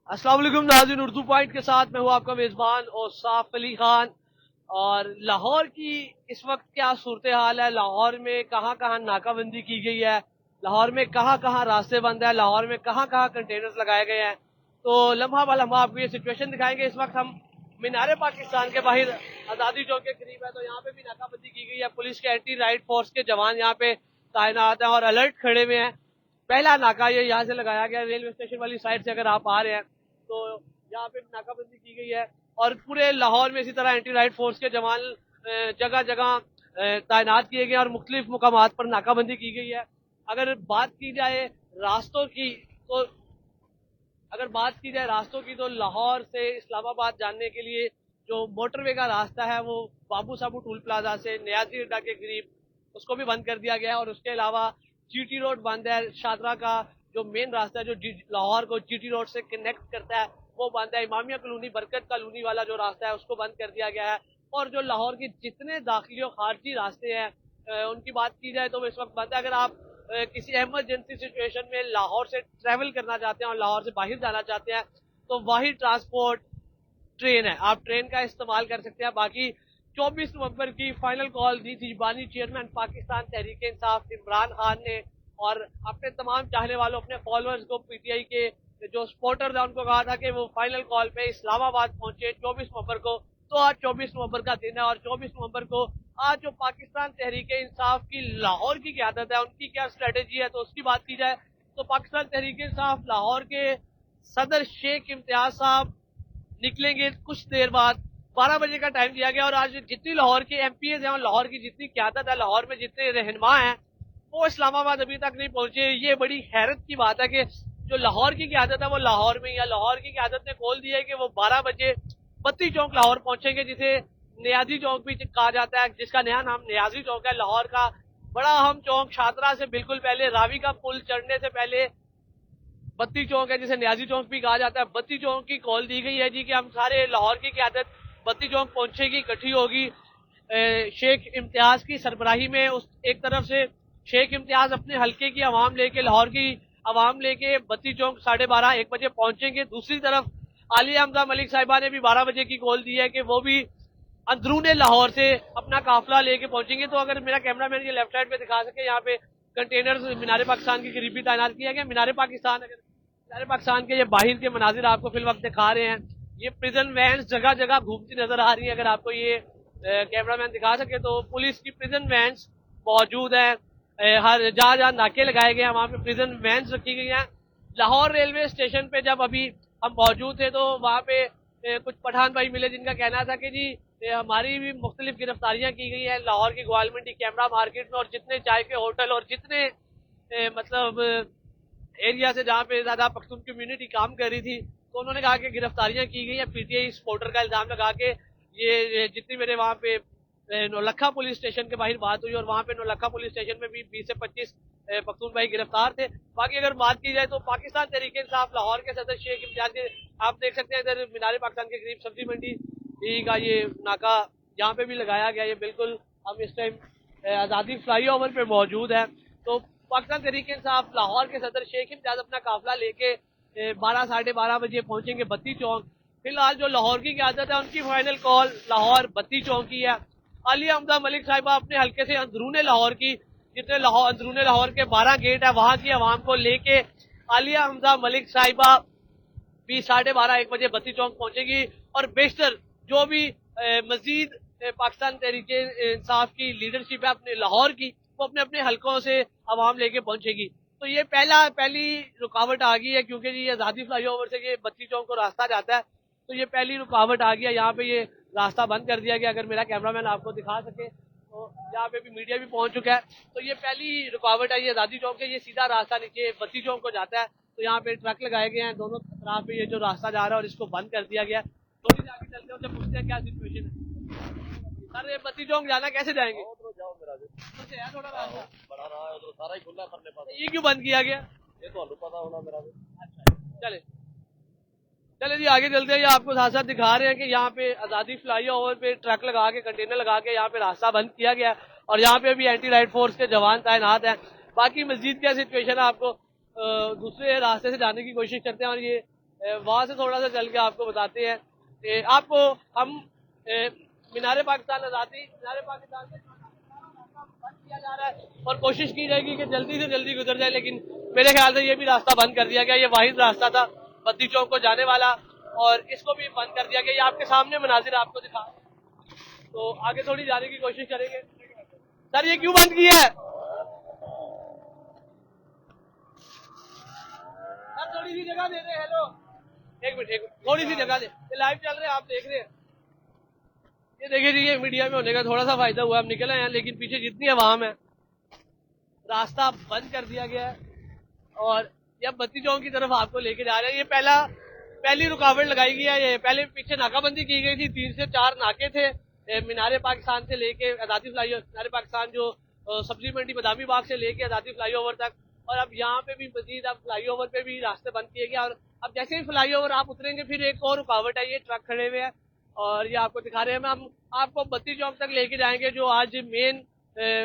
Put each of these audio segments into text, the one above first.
अस्सलाम वालेकुम नाज़रीन, उर्दू पॉइंट के साथ मैं हूँ आपका मेज़बान औसाफ अली खान। और लाहौर की इस वक्त क्या सूरत हाल है, लाहौर में कहाँ कहाँ नाकाबंदी की गई है, लाहौर में कहाँ कहाँ रास्ते बंद है, लाहौर में कहाँ कहाँ कंटेनर्स लगाए गए हैं। तो लम्हा ब लम्हा आपको ये सिचुएशन दिखाएंगे। इस वक्त हम मीनार पाकिस्तान के बाहर आज़ादी चौक के करीब है, तो यहाँ पे भी नाकाबंदी की गई है। पुलिस के एंटी राइट फोर्स के जवान यहाँ पे तैनात हैं और अलर्ट खड़े हुए हैं। पहला नाका ये यहाँ से लगाया गया रेलवे स्टेशन वाली साइड से। अगर आप आ रहे हैं तो यहाँ पे नाकाबंदी की गई है और पूरे लाहौर में इसी तरह एंटी राइट फोर्स के जवान जगह जगह तैनात किए गए और मुख्तलिफ मुकामात पर नाकाबंदी की गई है। अगर बात की जाए रास्तों की तो अगर बात की जाए रास्तों की तो लाहौर से इस्लामाबाद जाने के लिए जो मोटरवे का रास्ता है वो बाबू साबू टूल प्लाजा से नियाजी अड्डा के करीब उसको भी बंद कर दिया गया है। और उसके अलावा जीटी रोड बंद है। शादरा का जो मेन रास्ता है जो लाहौर को जीटी रोड से कनेक्ट करता है वो बंद है। इमामिया कॉलोनी बरकत कॉलोनी वाला जो रास्ता है उसको बंद कर दिया गया है। और जो लाहौर के जितने दाखिली और खारजी रास्ते हैं उनकी बात की जाए तो वो इस वक्त बंद है। अगर आप किसी इमरजेंसी सिचुएशन में लाहौर से ट्रैवल करना चाहते हैं और लाहौर से बाहर जाना चाहते हैं तो वही ट्रांसपोर्ट ट्रेन है, आप ट्रेन का इस्तेमाल कर सकते हैं। बाकी 24 नवंबर की फाइनल कॉल दी थी बानी चेयरमैन पाकिस्तान तहरीक इंसाफ इमरान खान ने और अपने तमाम चाहने वालों अपने फॉलोअर्स को पीटीआई के जो सपोर्टर था उनको कहा था कि वो फाइनल कॉल पे इस्लामाबाद पहुंचे 24 नवंबर को। तो आज 24 नवंबर का दिन है और 24 नवंबर को आज जो पाकिस्तान तहरीक इंसाफ की लाहौर की क़यादत है उनकी क्या स्ट्रेटेजी है तो उसकी बात की जाए तो पाकिस्तान तहरीक इंसाफ लाहौर के सदर शेख इम्तियाज साहब निकलेंगे कुछ देर बाद। 12 बजे का टाइम दिया गया और आज जितनी लाहौर के एमपीएस हैं और लाहौर की जितनी क्यादत है, लाहौर में जितने रहनुमा हैं वो इस्लामाबाद अभी तक नहीं पहुंचे। ये बड़ी हैरत की बात है कि जो लाहौर की क्यादत है वो लाहौर में या लाहौर की क्यादत ने खोल दिया है कि वो 12 बजे बत्ती चौक लाहौर पहुंचेंगे, जिसे नियाजी चौक भी कहा जाता है, जिसका नया नाम नियाजी चौक है। लाहौर का बड़ा अहम चौक शादरा से बिल्कुल पहले रावी का पुल चढ़ने से पहले बत्ती चौक है, जिसे न्याजी चौक भी कहा जाता है। बत्ती चौक की कॉल दी गई है जी कि हम सारे लाहौर की क्यादत बत्ती चौक पहुंचेगी, इकट्ठी होगी शेख इम्तियाज की सरबराही में। उस एक तरफ से शेख इम्तियाज अपने हल्के की आवाम लेके लाहौर की आवाम लेके बत्ती चौक 12:30-1 बजे पहुंचेंगे। दूसरी तरफ आलिया हमजा मलिक साहिबा ने भी 12 बजे की कॉल दी है कि वो भी अंदरूने लाहौर से अपना काफिला लेके पहुंचेंगे। तो अगर मेरा कैमरामैन ये लेफ्ट साइड पे दिखा सके, यहाँ पे कंटेनर मीनार पाकिस्तान की करीबी तैनात किया गया। मीनार पाकिस्तान अगर मीनार पाकिस्तान के ये बाहर के मनाजिर आपको फिल वक्त दिखा रहे हैं, ये प्रिजन वैन जगह जगह घूमती नजर आ रही है। अगर आपको ये कैमरामैन दिखा सके तो पुलिस की प्रिजन वैन मौजूद है। हर जहाँ जहाँ नाके लगाए गए हैं वहाँ पे प्रिजन वैन रखी गई हैं। लाहौर रेलवे स्टेशन पे जब अभी हम मौजूद थे तो वहाँ पे कुछ पठान भाई मिले जिनका कहना था कि जी हमारी भी मुख्तलिफ गिरफ्तारियां की गई है लाहौर की ग्वाल मंडी कैमरा मार्केट में और जितने चाय के होटल और जितने मतलब एरिया से जहाँ पे ज्यादा पख्तून कम्युनिटी काम कर रही थी तो उन्होंने कहा कि गिरफ्तारियां की गई है। पीटीआई सपोर्टर का इल्जाम लगा के ये जितनी मेरे वहाँ पे नौलखा पुलिस स्टेशन के बाहर बात हुई और वहाँ पे नौलखा पुलिस स्टेशन में भी 20 से 25 पख्तून भाई गिरफ्तार थे। बाकी अगर बात की जाए तो पाकिस्तान तहरीक इंसाफ लाहौर के सदर शेख इम्तियाज के आप देख सकते हैं इधर मीनार पाकिस्तान के करीब सब्जी मंडी का ये नाका यहाँ पे भी लगाया गया। ये बिल्कुल हम इस टाइम आज़ादी फ्लाई ओवर पे मौजूद है। तो पाकिस्तान तहरीक इंसाफ लाहौर के सदर शेख इम्तियाज अपना काफिला लेके 12-12:30 बजे पहुंचेंगे बत्ती चौक। फिलहाल जो लाहौर की क़यादत है उनकी फाइनल कॉल लाहौर बत्ती चौक की है। आलिया हमजा मलिक साहिबा अपने हल्के से अंदरूने लाहौर की जितने लाहौर अंदरूने लाहौर के 12 गेट है वहां की आवाम को लेके आलिया हमजा मलिक साहिबा भी 12:30-1 बजे बत्ती चौक पहुंचेगी और बेशतर जो भी मजीद पाकिस्तान तहरीक इंसाफ की लीडरशिप है अपने लाहौर की वो अपने अपने हलकों से आवाम लेके पहुंचेगी। तो ये पहली रुकावट आ गई है क्योंकि जी आज़ादी फ्लाई ओवर से ये बत्ती चौक को रास्ता जाता है तो ये पहली रुकावट आ गई है। यहाँ पे ये रास्ता बंद कर दिया गया। अगर मेरा कैमरामैन आपको दिखा सके तो यहाँ पे भी मीडिया भी पहुंच चुका है। तो ये पहली रुकावट है। ये आज़ादी चौक से ये सीधा रास्ता नीचे बत्ती चौक को जाता है। तो यहाँ पे ट्रक लगाए गए हैं दोनों तरफ पे ये जो रास्ता जा रहा है और इसको बंद कर दिया गया है। थोड़ी सी आगे चलते हैं उनसे पूछते हैं क्या सिचुएशन है। सर ये बत्ती चौक जाना कैसे जाएंगे? जाओ मेरा भी तो है थोड़ा रास्ता बड़ा रहा है उधर सारा ही खुला करने पास ये क्यों बंद किया गया? ये तो हल्लू पता होना मेरा भी। अच्छा चले चले जी आगे चलते हैं। ये आपको साथ साथ दिखा रहे हैं कि यहाँ पे आज़ादी फ्लाई ओवर पे ट्रक लगा के कंटेनर लगा के यहाँ पे रास्ता बंद किया गया है और यहाँ पे भी एंटी राइट फोर्स के जवान तैनात हैं। बाकी मस्जिद क्या सिचुएशन है आपको दूसरे रास्ते से जाने की कोशिश करते हैं। और ये वहां से थोड़ा सा चल के आपको बताते हैं। आपको हम मीनार पाकिस्तान से बंद किया जा रहा है और कोशिश की जाएगी कि जल्दी से जल्दी गुजर जाए, लेकिन मेरे ख्याल से ये भी रास्ता बंद कर दिया गया। ये वाहिद रास्ता था बत्ती चौक को जाने वाला और इसको भी बंद कर दिया गया। ये आपके सामने मनाजिर आपको दिखा, तो आगे थोड़ी जाने की कोशिश करेंगे। सर ये क्यों बंद किया है? सर थोड़ी सी जगह दे रहे हैं। हेलो, एक मिनट, थोड़ी सी जगह दे, लाइव चल रहे हैं, आप देख रहे हैं। ये देखिए जी, ये मीडिया में होने का थोड़ा सा फायदा हुआ, हम निकले हैं, लेकिन पीछे जितनी आवाम है रास्ता बंद कर दिया गया है और ये बत्ती चौक की तरफ आपको लेके जा रहे हैं। ये पहली रुकावट लगाई गई है। ये पहले पीछे नाकाबंदी की गई थी, 3 से 4 नाके थे मीनार पाकिस्तान से लेके आजादी फ्लाईओवर, मीनार पाकिस्तान जो सब्जी मंडी बदामी बाग से लेके आजादी फ्लाईओवर तक, और अब यहाँ पे भी मजीद अब फ्लाईओवर पे भी रास्ते बंद किए गए। और अब जैसे ही फ्लाईओवर आप उतरेंगे फिर एक और रुकावट है, ये ट्रक खड़े हुए हैं और ये आपको दिखा रहे हैं। हम आपको बत्ती चौक तक लेके जाएंगे। जो आज मेन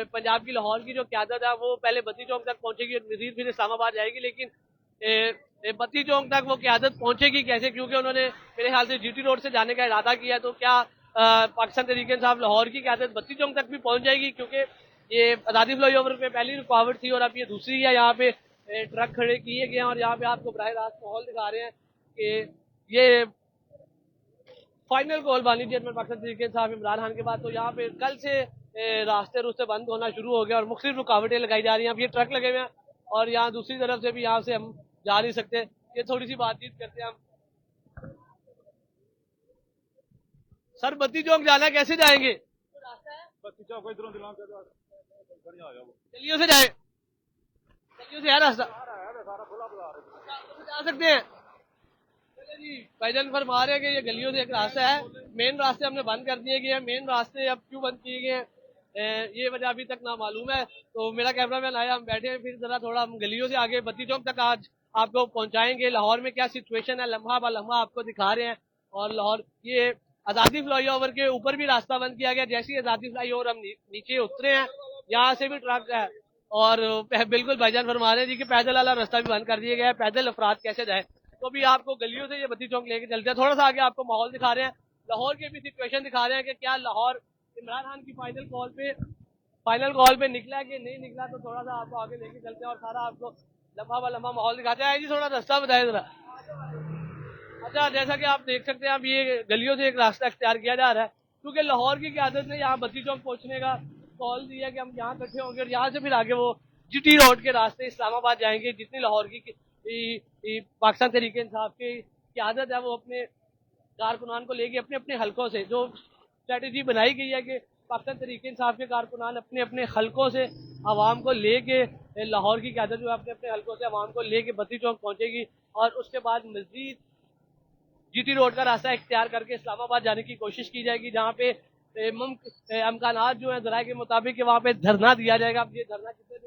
पंजाब की लाहौर की जो क्यादत है वो पहले बत्ती चौक तक पहुंचेगी और मजीद फिर इस्लामाबाद जाएगी, लेकिन बत्ती चौक तक वो क्यादत पहुंचेगी कैसे, क्योंकि उन्होंने मेरे ख्याल से जीटी रोड से जाने का इरादा किया। तो क्या पाकिस्तान तहरीक इंसाफ लाहौर की क्यादत बत्ती चौक तक भी पहुंच जाएगी, क्योंकि ये आजादी फ्लाईओवर पे पहली रुकावट थी और अब ये दूसरी है। यहाँ पे ट्रक खड़े किए गए हैं और यहाँ पे आपको बराह रास्त माहौल दिखा रहे हैं कि ये फाइनल कॉल बानी चेयरमैन पाकिस्तान तहरीक इंसाफ इमरान खान के बाद। तो यहाँ पे कल से रास्ते रुस्ते बंद होना शुरू हो गए और मुख्तलिफ रुकावटें लगाई जा रही हैं। अब ये ट्रक लगे हुए हैं और यहाँ दूसरी तरफ से भी यहाँ से हम जा नहीं सकते। ये थोड़ी सी बातचीत करते हैं हम। सर बत्ती चौक जाना है, कैसे जाएंगे? बत्ती चौक इधरों दिलाम के गलियों से जाए, गलियों से है रास्ता, सारा खुला बाजार है, जा सकते हैं। चलिए जी, भाईजान फरमा रहे हैं कि ये गलियों से एक रास्ता है। मेन रास्ते हमने बंद कर दिए गए हैं। मेन रास्ते अब क्यों बंद किए गए हैं ये वजह अभी तक ना मालूम है। तो मेरा कैमरामैन आया, हम बैठे हैं, फिर जरा थोड़ा हम गलियों से आगे बत्ती चौक तक आज आपको पहुंचाएंगे। लाहौर में क्या सिचुएशन है लम्हा ब लम्हा आपको दिखा रहे हैं। और लाहौर ये आजादी फ्लाईओवर के ऊपर भी रास्ता बंद किया गया। जैसे ही आजादी फ्लाईओवर हम नीचे उतरे हैं यहाँ से भी ट्रक है और बिल्कुल भाईजान फरमा रहे हैं जी कि पैदल वाला रास्ता भी बंद कर दिया गया है। पैदल अफराद कैसे जाए? तो भी आपको गलियों से ये बत्ती चौक लेके चलते हैं। थोड़ा सा आगे आपको माहौल दिखा रहे हैं, लाहौर की भी सिचुएशन दिखा रहे हैं कि क्या लाहौर इमरान खान की फाइनल कॉल पे निकला है कि नहीं निकला। तो थोड़ा सा आपको आगे लेके चलते हैं और सारा आपको लम्हा व लम्हा माहौल दिखाते हैं। जी थोड़ा रास्ता बताए जरा। अच्छा, जैसा कि आप देख सकते हैं, अब ये गलियों से एक रास्ता इख्तियार किया जा रहा है क्योंकि लाहौर की क़यादत ने यहाँ बत्ती चौक पहुंचने का कॉल दिया कि हम यहाँ इकट्ठे होंगे और यहाँ से फिर आगे वो जीटी रोड के रास्ते इस्लामाबाद जाएंगे। जितनी लाहौर की पाकिस्तान तहरीक इंसाफ की क़यादत है वो अपने कारकुनान को लेके अपने अपने हलकों से जो स्ट्रेटेजी बनाई गई है कि पाकिस्तान तहरीक इंसाफ के कारकुनान अपने अपने हलकों से आवाम को लेके लाहौर की क़यादत जो है अपने अपने हलकों से आवाम को लेके बत्ती चौक पहुंचेगी और उसके बाद मजीद जीटी रोड का रास्ता इख्तियार करके इस्लामाबाद जाने की कोशिश की जाएगी, जहाँ पे अमकानात जो है जराये के मुताबिक वहाँ पे धरना दिया जाएगा। अब ये धरना कितने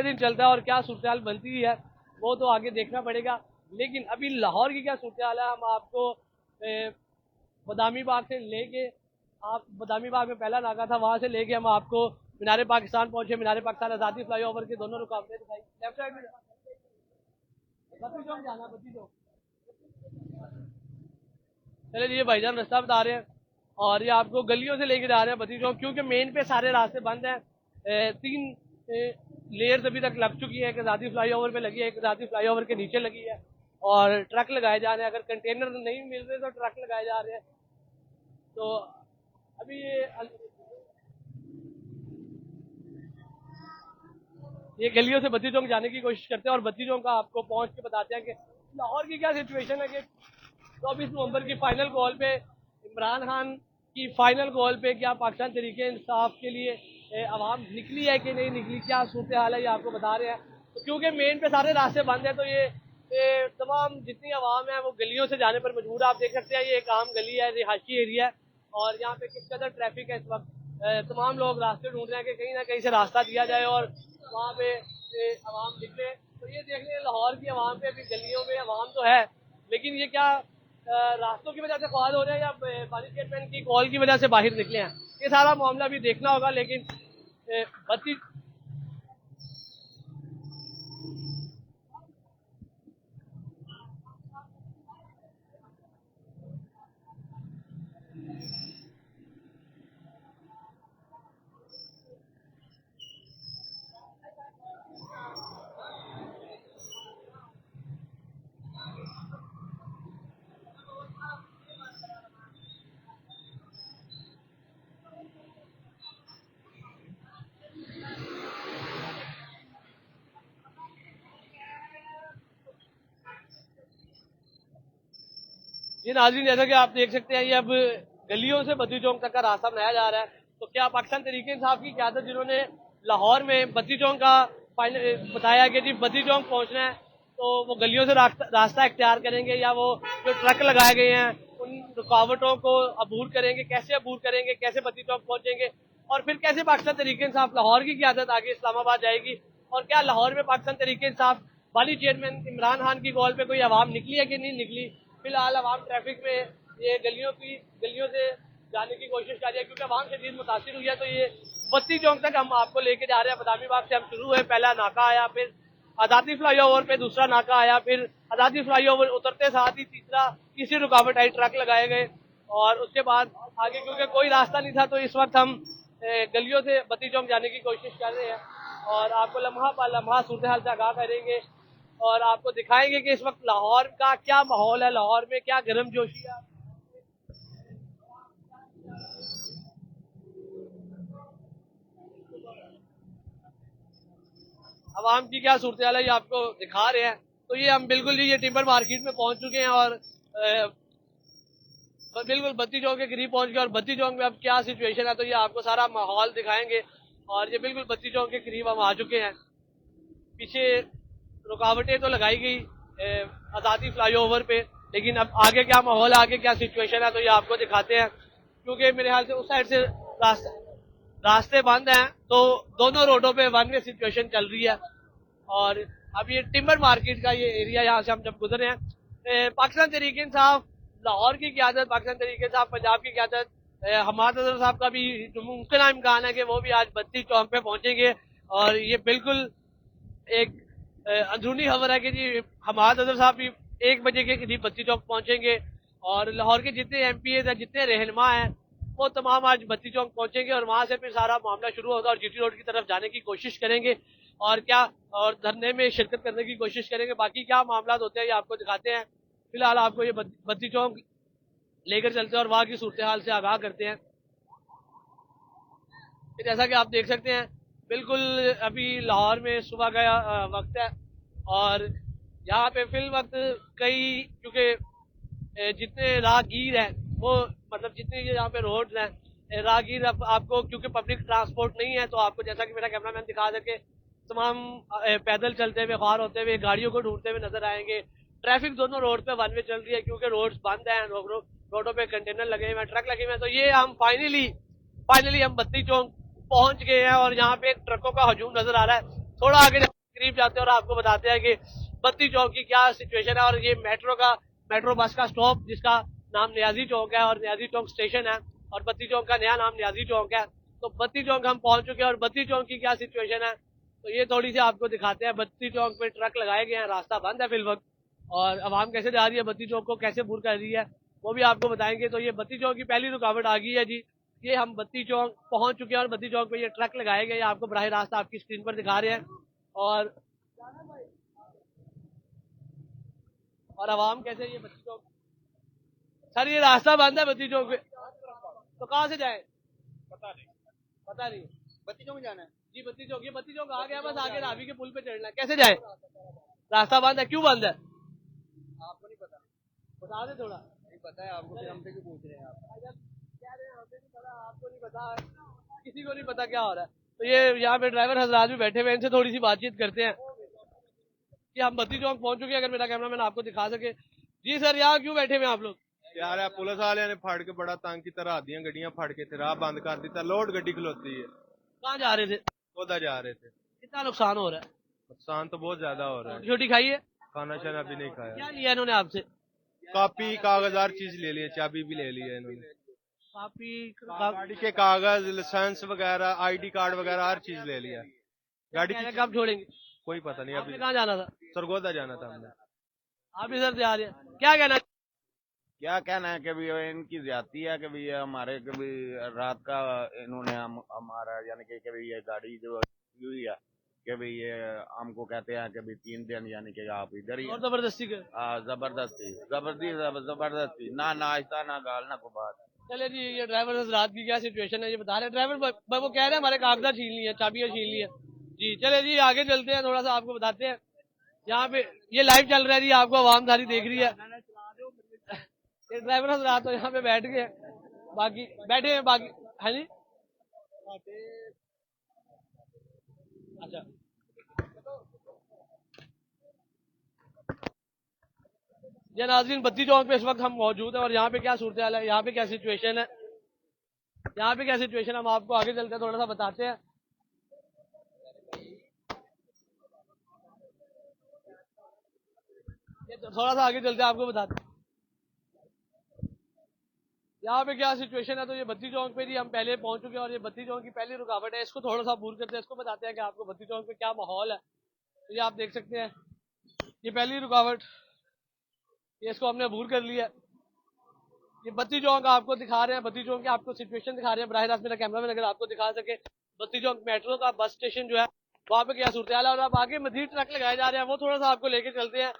दिन चलता है और क्या सूरत बनती है वो तो आगे देखना पड़ेगा। लेकिन अभी लाहौर की क्या सूरत हाल है, हम आपको बदामी बाग से लेके, आप बदामी बाग में पहला नाका था, वहाँ से लेके हम आपको मीनार पाकिस्तान पहुंचे। मीनार पाकिस्तान आज़ादी फ्लाईओवर के दोनों रुकावटें दिखाई। लेफ्ट साइड में बत्ती चौक जाना, बत्ती चौक। चले ये भाईजान रास्ता बता रहे हैं और ये आपको गलियों से लेके जा रहे हैं बत्ती चौक, क्योंकि मेन पे सारे रास्ते बंद हैं। 3 लेयर्स अभी तक लग चुकी है। एक आज़ादी फ्लाईओवर पे लगी है, एक आज़ादी फ्लाईओवर के नीचे लगी है और ट्रक लगाए जा रहे हैं। अगर कंटेनर नहीं मिल रहे तो ट्रक लगाए जा रहे हैं। तो अभी ये गलियों से बत्ती चौक जाने की कोशिश करते हैं और बत्ती चौक का आपको पहुंच के बताते हैं कि लाहौर की क्या सिचुएशन है कि 24 नवंबर की फाइनल कॉल पे इमरान खान की फाइनल कॉल पे क्या पाकिस्तान तहरीक इंसाफ के लिए आवाम निकली है कि नहीं निकली, क्या सूरत हाल है ये आपको बता रहे हैं। तो क्योंकि मेन पे सारे रास्ते बंद हैं तो ये तमाम जितनी आवाम है वो गलियों से जाने पर मजबूर है। आप देख सकते हैं ये एक आम गली है, रिहायशी एरिया है और यहाँ पे किस कदर ट्रैफिक है इस वक्त। तमाम लोग रास्ते ढूंढ रहे हैं कि कहीं ना कहीं से रास्ता दिया जाए और वहाँ पे आवाम निकले। तो ये देख लें लाहौर की आवाम पे अभी गलियों में आवाम तो है, लेकिन ये क्या रास्तों की वजह से ख्वाल हो रहे हैं या बारिश स्टेटमेंट की कॉल की वजह से बाहर निकले हैं, ये सारा मामला भी देखना होगा। लेकिन बत्ती जी नाज़रीन, जैसा कि आप देख सकते हैं ये अब गलियों से बद्दी चौक तक का रास्ता बनाया जा रहा है। तो क्या पाकिस्तान तहरीक इंसाफ की क़यादत जिन्होंने लाहौर में बद्दी चौक का बताया कि जी बद्दी चौक पहुंचना है तो वो गलियों से रास्ता इख्तियार करेंगे या वो जो ट्रक लगाए गए हैं उन रुकावटों को अबूर करेंगे, कैसे अबूर करेंगे, कैसे बद्दी चौक पहुंचेंगे और फिर कैसे पाकिस्तान तहरीक इंसाफ लाहौर की क़यादत आगे इस्लामाबाद जाएगी और क्या लाहौर में पाकिस्तान तहरीक इंसाफ वाली चेयरमैन इमरान खान की कॉल पे कोई आवाम निकली है कि नहीं निकली। फिलहाल आवाम ट्रैफिक में ये गलियों से जाने की कोशिश कर रही है क्योंकि आवाम शदीद मुतासिर हुई है। तो ये बत्ती चौक तक हम आपको लेके जा रहे हैं। बदामी बाग से हम शुरू हुए, पहला नाका आया, फिर आज़ादी फ्लाईओवर पे दूसरा नाका आया, फिर आज़ादी फ्लाईओवर उतरते साथ ही तीसरी रुकावट आई, ट्रक लगाए गए और उसके बाद आगे क्योंकि कोई रास्ता नहीं था तो इस वक्त हम गलियों से बत्ती चौक जाने की कोशिश कर रहे हैं और आपको लम्हा पा लम्हा सूरत हाल से आगाह करेंगे और आपको दिखाएंगे कि इस वक्त लाहौर का क्या माहौल है, लाहौर में क्या गर्मजोशी है। आवाम की क्या सूरत हाल है ये आपको दिखा रहे हैं। तो ये हम बिल्कुल ये टिम्बर मार्केट में पहुंच चुके हैं और बिल्कुल बत्ती चौक के करीब पहुंच गए और बत्ती चौक में अब क्या सिचुएशन है तो ये आपको सारा माहौल दिखाएंगे और ये बिल्कुल बत्ती चौक के करीब हम आ चुके हैं। पीछे रुकावटें तो लगाई गई आज़ादी फ्लाईओवर पे, लेकिन अब आगे क्या माहौल है, आगे क्या सिचुएशन है तो ये आपको दिखाते हैं क्योंकि मेरे ख्याल से उस साइड से रास्ते बंद हैं तो दोनों रोडों पे वन वे सिचुएशन चल रही है। और अब ये टिम्बर मार्केट का ये एरिया यहाँ से हम जब गुजरे हैं पाकिस्तान तहरीक इंसाफ लाहौर की क़यादत, पाकिस्तान तहरीक इंसाफ पंजाब की क़यादत हमाद अजहर साहब का भी मुमकिन इम्कान है कि वो भी आज बत्ती चौक पे पहुंचेंगे और ये बिल्कुल एक अंदरूनी खबर है कि जी हमाद अजहर साहब भी 1 बजे के करीब बत्ती चौक पहुंचेंगे और लाहौर के जितने MPs हैं, जितने रहनुमा हैं वो तमाम आज बत्ती चौक पहुंचेंगे और वहां से फिर सारा मामला शुरू होगा और GT रोड की तरफ जाने की कोशिश करेंगे और धरने में शिरकत करने की कोशिश करेंगे। बाकी क्या मामला होते हैं ये आपको दिखाते हैं। फिलहाल आपको ये बत्ती चौक लेकर चलते हैं और वहां की सूरत हाल से आगाह करते हैं। जैसा कि आप देख सकते हैं बिल्कुल अभी लाहौर में सुबह का वक्त है और यहाँ पे फिल वक्त कई क्योंकि जितने राहगीर हैं वो मतलब जितने यहाँ पे रोड्स हैं राहगीर आपको क्योंकि पब्लिक ट्रांसपोर्ट नहीं है तो आपको जैसा कि मेरा कैमरामैन दिखा सके तमाम पैदल चलते हुए, ख्वार होते हुए, गाड़ियों को ढूंढते हुए नजर आएंगे। ट्रैफिक दोनों रोड पे वन वे चल रही है क्योंकि रोड्स बंद हैं, रोडों पे कंटेनर लगे हुए हैं, ट्रक लगे हुए हैं। तो ये हम फाइनली हम बत्ती चौक पहुंच गए हैं और यहाँ पे ट्रकों का हजूम नजर आ रहा है। थोड़ा आगे करीब जाते हैं और आपको बताते हैं कि बत्ती चौक की क्या सिचुएशन है और ये मेट्रो बस का स्टॉप जिसका नाम न्याजी चौक है और न्याजी चौक स्टेशन है और बत्ती चौक का नया नाम न्याजी चौक है। तो बत्ती चौक हम पहुंच चुके हैं और बत्ती चौक की क्या सिचुएशन है तो ये थोड़ी सी आपको दिखाते हैं। बत्ती चौक पे ट्रक लगाए गए हैं, रास्ता बंद है फिल वक्त और आवाम कैसे जा रही है, बत्ती चौक को कैसे बुर कर रही है वो भी आपको बताएंगे। तो ये बत्ती चौक की पहली रुकावट आ गई है जी, ये हम बत्ती चौक पहुंच चुके हैं और बत्ती चौक पे ये ट्रक लगाए गए आपको बराह रास्त आपकी स्क्रीन पर दिखा रहे हैं और आवाम कैसे ये बत्ती चौक सर ये रास्ता बंद है बत्ती चौक पे तो कहाँ से जाए पता नहीं बत्ती चौक जाना है जी बत्ती चौक आ गया, बस आगे रावी के पुल पे चढ़ना है, कैसे जाए रास्ता बंद है, क्यों बंद है आपको नहीं पता, बता दे थोड़ा। नहीं पता है आपको, फिर हमसे क्यों पूछ रहे हैं आप? कह रहे हैं हमें नहीं पता, आपको नहीं पता, किसी को नहीं पता क्या हो रहा है। तो ये यहाँ पे ड्राइवर हजरात भी बैठे हुए हैं, इनसे थोड़ी सी बातचीत करते हैं कि हम बत्ती चौक पहुंच चुके हैं। अगर मेरा कैमरामैन आपको दिखा सके। जी सर यहाँ क्यों बैठे हुए हैं आप लोग? यार है पुलिस वाले ने फाड़ के बड़ा तंग की तरह दिया, गड्डियां फाड़ के राह बंद कर दी, लोड गड्डी खलोती है। कहाँ जा रहे थे? उधर जा रहे थे। कितना नुकसान हो रहा है? नुकसान तो बहुत ज्यादा हो रहा है। छोटी खाई है, खाना शाना भी नहीं खाया। क्या लिया इन्होंने आपसे? कॉपी कागज हर चीज ले लिया, चाबी भी ले लिया इन्होंने। कॉपी गाड़ी के कागज, लाइसेंस वगैरह, ID कार्ड वगैरह हर चीज ले लिया। गाड़ी की कब छोड़ेंगे? कोई पता नहीं। अभी कहाँ जाना था? सरगोदा जाना था हमने। आप इधर से आ रहे हैं, क्या कहना? क्या कहना है कि भी इनकी ज्यादती है कि भी ये हमारे कभी रात का इन्होंने हमारा यानी कि कभी ये गाड़ी जो हुई है कि भी ये हमको कहते हैं कि भी 3 दिन यानी कि आप इधर ही और जबरदस्ती कर? जबरदस्ती ना नाश्ता ना गाल ना को बात। चले जी ये ड्राइवर रात की क्या सिचुएशन है ये बता रहे हैं। ड्राइवर वो कह रहे हैं हमारे कागजात छीन लिए, चाबियां छीन ली है जी। चले जी आगे चलते हैं, थोड़ा सा आपको बताते हैं। यहाँ पे ये लाइव चल रहा है जी, आपको आवाम सारी देख रही है। ये ड्राइवर हजरात तो यहाँ पे बैठ गए हैं, बाकी बैठे हैं बाकी। हाँ जी, अच्छा। ये नाज़रीन, बत्ती चौक पे इस वक्त हम मौजूद हैं और यहाँ पे क्या सूरत हाल है, यहाँ पे क्या सिचुएशन है, यहाँ पे क्या सिचुएशन हम आपको आगे चलकर थोड़ा सा बताते हैं। ये थोड़ा सा आगे चलते हैं, आपको बताते हैं यहाँ पे क्या सिचुएशन है। तो ये बत्ती चौक पे जी हम पहले पहुंच चुके हैं और ये बत्ती चौक की पहली रुकावट है, इसको थोड़ा सा दूर करते हैं, इसको बताते हैं कि आपको बत्ती चौक पे क्या माहौल है। तो ये आप देख सकते हैं, ये पहली रुकावट, ये इसको हमने अबूर कर लिया। ये बत्ती चौक आपको दिखा रहे हैं, बत्ती चौक की आपको सिचुएशन दिखा रहे हैं बराह रास्त, मेरा कैमरा मैन अगर आपको दिखा सके। बत्ती चौक मेट्रो का बस स्टेशन जो है वहाँ पे क्या सूरत हाल है, और अब आगे मजीद ट्रक लगाए जा रहे हैं, वो थोड़ा सा आपको लेके चलते हैं।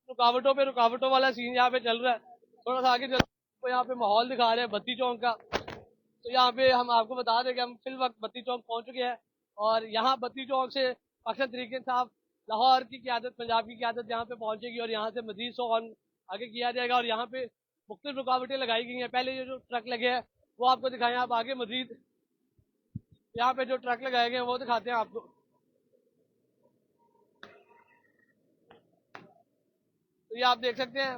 रुकावटों पे रुकावटों वाला सीन यहाँ पे चल रहा है, थोड़ा सा आगे चलते हैं, यहाँ पे माहौल दिखा रहे हैं बत्ती चौक का। तो यहाँ पे हम आपको बता दें कि हम फिल वक्त बत्ती चौक पहुंच चुके हैं और यहाँ बत्ती चौक से अक्सर तरीके साहब लाहौर की क़यादत, पंजाब की क़यादत यहाँ पे पहुंचेगी और यहाँ से मजीद सो ऑन आगे किया जाएगा। और यहाँ पे मुख्तलिफ रुकावटें लगाई गई हैं, पहले ये जो ट्रक लगे हैं वो आपको दिखाएं, आप आगे मजीद यहाँ पे जो ट्रक लगाए गए हैं वो दिखाते हैं आपको। तो ये आप देख सकते हैं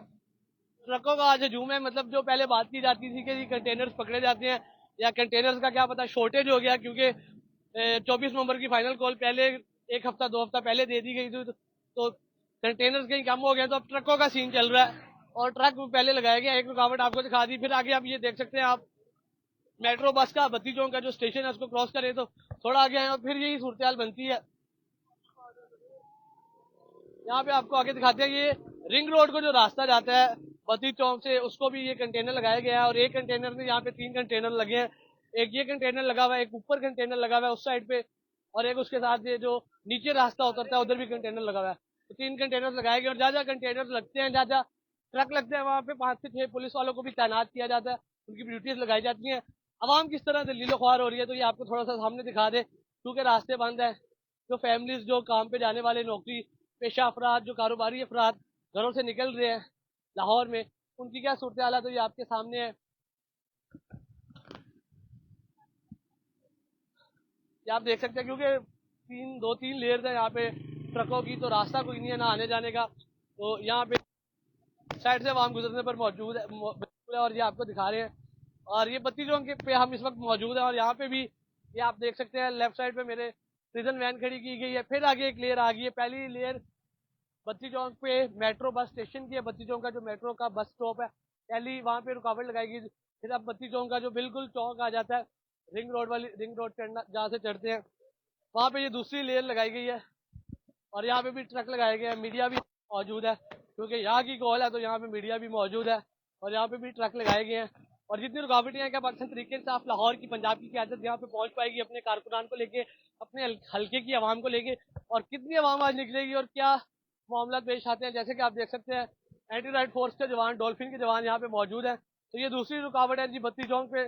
ट्रकों का आज हजूम है, मतलब जो पहले बात की जाती थी कि कंटेनर्स पकड़े जाते हैं या कंटेनर्स का क्या पता शॉर्टेज हो गया, क्योंकि 24 नवंबर की फाइनल कॉल पहले एक हफ्ता 2 हफ्ता पहले दे दी गई थी, तो कंटेनर्स कहीं कम हो गए, तो अब ट्रकों का सीन चल रहा है और ट्रक पहले लगाया गया। एक रुकावट आपको दिखा दी, फिर आगे आप ये देख सकते हैं आप मेट्रो बस का बत्ती चौक का जो स्टेशन है उसको क्रॉस करें तो थोड़ा आगे आए और फिर यही सूरत हाल बनती है। यहाँ पे आपको आगे दिखाते हैं, ये रिंग रोड को जो रास्ता जाता है बत्ती चौक से, उसको भी ये कंटेनर लगाया गया है और एक कंटेनर में यहाँ पे 3 कंटेनर लगे हैं। एक ये कंटेनर लगा हुआ है, एक ऊपर कंटेनर लगा हुआ है उस साइड पे, और एक उसके साथ ये जो नीचे रास्ता उतरता है उधर भी कंटेनर लगा हुआ है। तो 3 कंटेनर लगाए गए और जहाँ जहाँ कंटेनर लगते हैं, जहाँ जहाँ ट्रक लगते हैं, वहाँ पे 5 से 6 पुलिस वालों को भी तैनात किया जाता है, उनकी ड्यूटीज लगाई जाती हैं। आवाम किस तरह दलीलो ख्वार हो रही है तो ये आपको थोड़ा सा सामने दिखा दे, क्योंकि रास्ते बंद है। जो फैमिलीज, जो काम पे जाने वाले नौकरी पेशा अफराद, जो कारोबारी अफराद घरों से निकल रहे हैं लाहौर में, उनकी क्या सूरत हाल है तो ये आपके सामने है। ये आप देख सकते हैं, क्योंकि 2-3 लेयर्स है यहाँ पे ट्रकों की, तो रास्ता कोई नहीं है ना आने जाने का। तो यहाँ पे साइड से वाहन गुजरने पर मौजूद है और ये आपको दिखा रहे हैं। और ये बत्ती चौक पे हम इस वक्त मौजूद है और यहाँ पे भी ये आप देख सकते हैं लेफ्ट साइड पे मेरे प्रिजन वैन खड़ी की गई है। फिर आगे एक लेयर आ गई है, पहली लेयर बत्ती चौक पे मेट्रो बस स्टेशन की है, बत्ती चौक का जो मेट्रो का बस स्टॉप है पहली वहाँ पे रुकावट लगाएगी। फिर अब बत्ती चौक का जो बिल्कुल चौक आ जाता है, रिंग रोड चढ़ना जहाँ से चढ़ते हैं, वहाँ पे ये दूसरी लेयर लगाई गई है और यहाँ पे भी ट्रक लगाए गए हैं। मीडिया भी मौजूद है, क्योंकि यहाँ की कॉल है तो यहाँ पे मीडिया भी मौजूद है और यहाँ पे भी ट्रक लगाए गए हैं। और जितनी रुकावटें हैं, क्या अक्सर तरीके से आप लाहौर की, पंजाब की क़यादत यहाँ पे पहुँच पाएगी अपने कारकुनान को लेके, अपने हल्के की आवाम को लेके, और कितनी आवाम आज निकलेगी और क्या मामला पेश आते हैं। जैसे कि आप देख सकते हैं एंटी राइट फोर्स के जवान, डॉल्फिन के जवान यहाँ पे मौजूद है। तो ये दूसरी रुकावट है जी बत्ती चौक पे।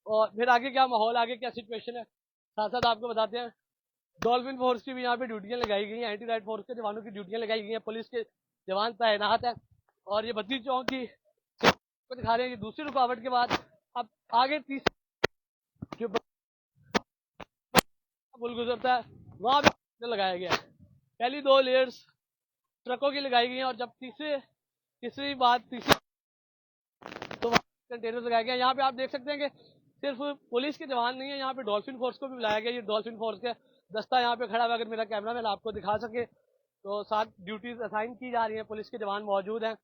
और फिर आगे क्या माहौल, आगे क्या सिचुएशन है, साथ साथ आपको बताते हैं। डॉल्फिन फोर्स की भी यहाँ पे ड्यूटियां लगाई गई हैं, एंटी राइट फोर्स के जवानों की ड्यूटियां लगाई गई हैं, पुलिस के जवान तैनात है। और ये बत्ती चौक की को दिखा रहे हैं। ये दूसरी रुकावट के बाद अब आगे तीसरी जो पुल गुजरता है वहां भी लगाया गया है। पहली 2 लेयर्स ट्रकों की लगाई गई हैं और जब तीसरी तो कंटेनर लगाए गए। यहाँ पे आप देख सकते हैं कि सिर्फ पुलिस के जवान नहीं है, यहाँ पे डॉल्फिन फोर्स को भी बुलाया गया। ये डॉल्फिन फोर्स का दस्ता यहाँ पे खड़ा हुआ, अगर मेरा कैमरा मैन आपको दिखा सके तो 7 ड्यूटीज असाइन की जा रही हैं, पुलिस के जवान मौजूद हैं।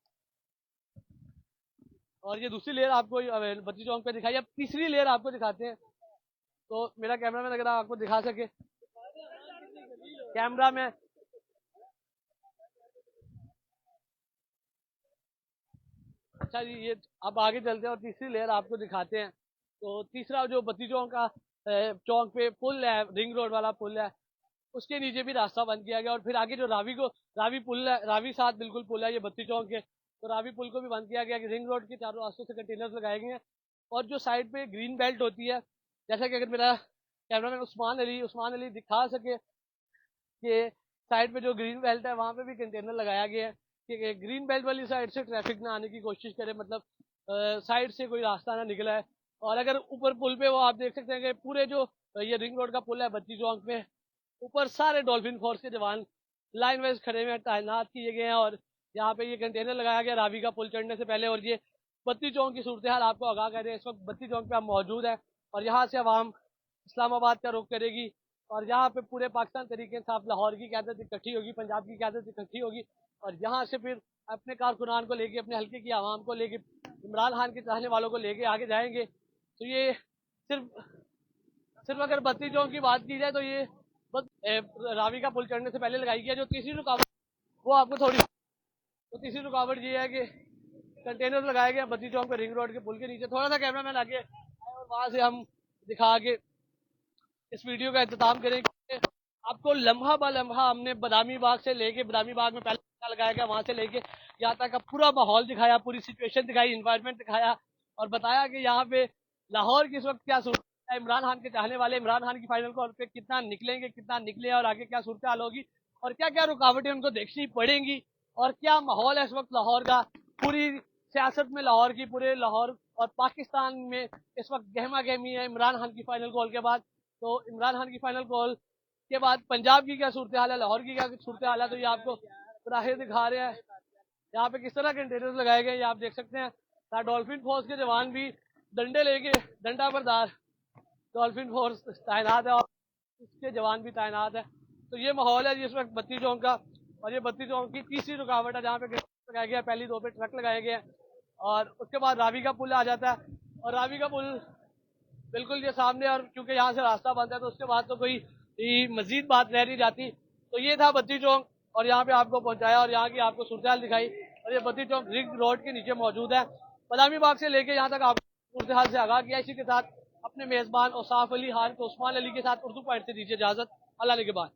और ये दूसरी लेयर आपको बत्ती चौक पे दिखाई, अब तीसरी लेयर आपको दिखाते हैं। तो मेरा कैमरा मैन अगर आपको दिखा सके, कैमरा में अच्छा जी, ये अब आगे चलते हैं और तीसरी लेयर आपको दिखाते हैं। तो तीसरा जो बत्ती चौक का चौक पे पुल है, रिंग रोड वाला पुल है, उसके नीचे भी रास्ता बंद किया गया। और फिर आगे जो रावी पुल है, रावी साथ बिल्कुल पुल है ये बत्ती चौक के, तो रावी पुल को भी बंद किया गया कि रिंग रोड के चारों रास्तों से कंटेनर्स लगाए गए हैं। और जो साइड पे ग्रीन बेल्ट होती है, जैसा कि अगर मेरा कैमरामैन उस्मान अली दिखा सके कि साइड पे जो ग्रीन बेल्ट है वहाँ पे भी कंटेनर लगाया गया है कि ग्रीन बेल्ट वाली साइड से ट्रैफिक ना आने की कोशिश करे, मतलब साइड से कोई रास्ता ना निकला है। और अगर ऊपर पुल पे वो आप देख सकते हैं कि पूरे जो ये रिंग रोड का पुल है बत्ती चौक में, ऊपर सारे डॉल्फिन फोर्स के जवान लाइन वाइज खड़े हुए तैनात किए गए हैं। और यहाँ पे ये कंटेनर लगाया गया रावी का पुल चढ़ने से पहले। और ये बत्ती चौक की सूरत हाल आपको आगाह कर रहे हैं। इस वक्त बत्ती चौक पे हम मौजूद हैं और यहाँ से आवाम इस्लामाबाद का रुख करेगी और यहाँ पे पूरे पाकिस्तान तरीके से आप लाहौर की क़यादत इकट्ठी होगी, पंजाब की क़यादत इकट्ठी होगी और यहाँ से फिर अपने कारकुनान को लेके, अपने हल्के की आवाम को लेके, इमरान खान के चाहने वालों को लेके आगे जाएंगे। तो ये सिर्फ अगर बत्ती चौक की बात की जाए तो ये रावी का पुल चढ़ने से पहले लगाई गई। जो तीसरी रुकावट वो आपको तो तीसरी रुकावट ये है कि कंटेनर लगाए गए बत्ती चौक पे रिंग रोड के पुल के नीचे। थोड़ा सा कैमरा मैन आगे आए और वहां से हम दिखा के इस वीडियो का इंतजाम करेंगे। आपको लम्हा ब लम्हा हमने बदामी बाग से लेके, बदामी बाग में पहले लगाया गया, वहां से लेके यहाँ तक का पूरा माहौल दिखाया, पूरी सिचुएशन दिखाई, इन्वायरमेंट दिखाया और बताया कि यहाँ पे लाहौर की इस वक्त क्या सूरत है। इमरान खान के चाहने वाले इमरान खान की फाइनल कॉल पे कितना निकलेंगे, कितना निकले और आगे क्या सूरत हाल होगी और क्या क्या रुकावटें उनको देखनी पड़ेंगी और क्या माहौल है इस वक्त लाहौर का, पूरी सियासत में लाहौर की, पूरे लाहौर और पाकिस्तान में इस वक्त गहमा गहमी है इमरान खान की फाइनल कॉल के बाद। तो इमरान खान की फाइनल कॉल के बाद पंजाब की क्या सूरत हाल है, लाहौर की क्या सूरत हाल है, तो ये आपको राहें दिखा रहे हैं। यहाँ पे किस तरह कंटेनर्स लगाए गए ये आप देख सकते हैं। डॉल्फिन फोर्स के जवान भी डंडे लेके, डंडा बरदार डॉल्फिन फोर्स तैनात है और उसके जवान भी तैनात है। तो ये माहौल है जिस वक्त बत्ती चौक का। और ये बत्ती चौक की तीसरी रुकावट है जहाँ पे लगाया गया, पहली दो पे ट्रक लगाए गए हैं और उसके बाद रावी का पुल आ जाता है और रावी का पुल बिल्कुल ये सामने। और क्योंकि यहाँ से रास्ता बंद है तो उसके बाद तो कोई मजीद बात रह नहीं जाती। तो ये था बत्ती चौक और यहाँ पे आपको पहुंचाया और यहाँ की आपको सूरत दिखाई। और ये बत्ती चौक रिंग रोड के नीचे मौजूद है, बदामी बाग से लेके यहाँ तक आपको सूरत हाल से आगाह किया। इसी के साथ अपने मेजबान औसाफ अली खान को उस्मान अली के साथ उर्दू पॉइंट से दीजिए इजाजत। अल्लाह के बाद।